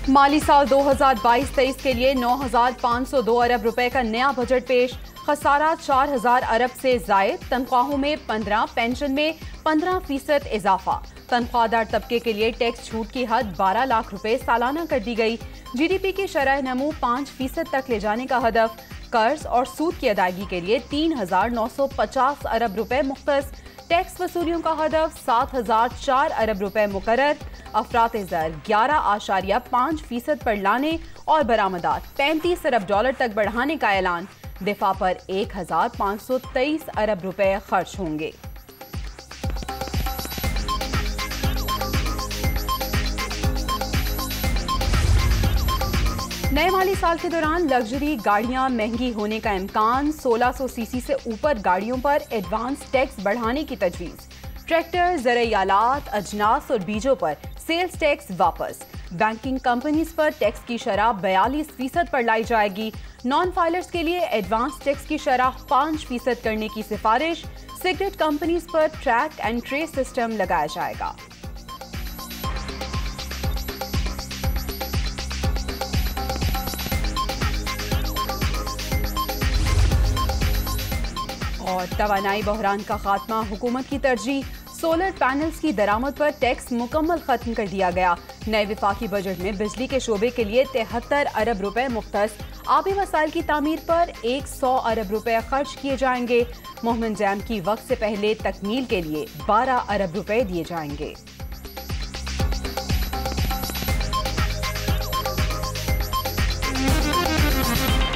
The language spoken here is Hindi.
माली साल 2022-23 के लिए 9,502 अरब रुपए का नया बजट पेश। खसारा 4,000 अरब से जायद। तनख्वाहों में 15, पेंशन में 15% इजाफा। तनख्वाहदार तबके के लिए टैक्स छूट की हद 12 लाख रुपए सालाना कर दी गई। GDP की शरह नमू 5% तक ले जाने का हदफ। कर्ज और सूद की अदायगी के लिए 3,950 अरब रुपए मुख्तस। टैक्स वसूलियों का हदफ 7,004 अरब रुपए मुकर्रर। अफरात ज़र 11.5% पर लाने और बरामदात 35 अरब डॉलर तक बढ़ाने का ऐलान। दिफा पर 1,523 अरब रुपए खर्च होंगे। नए माली साल के दौरान लग्जरी गाड़ियां महंगी होने का इम्कान। 1600 सीसी से ऊपर गाड़ियों पर एडवांस टैक्स बढ़ाने की तजवीज़। ट्रैक्टर, ज़रूरी आलात, अजनास और बीजों पर सेल्स टैक्स वापस। बैंकिंग कंपनीज पर टैक्स की शरह 42% पर लाई जाएगी। नॉन फाइलर्स के लिए एडवांस टैक्स की शरह 5% करने की सिफारिश। सिगरेट कंपनीज पर ट्रैक एंड ट्रेस सिस्टम लगाया जाएगा। और तवानाई बहरान का खात्मा हुकूमत की तरजीह। सोलर पैनल्स की दरामद पर टैक्स मुकम्मल खत्म कर दिया गया। नए विफाकी बजट में बिजली के शोबे के लिए 73 अरब रुपए मुख्तस। आबी वसाइल की तामीर पर 100 अरब रुपए खर्च किए जाएंगे। मोहम्मद जैम की वक्त से पहले तकमील के लिए 12 अरब रुपए दिए जाएंगे।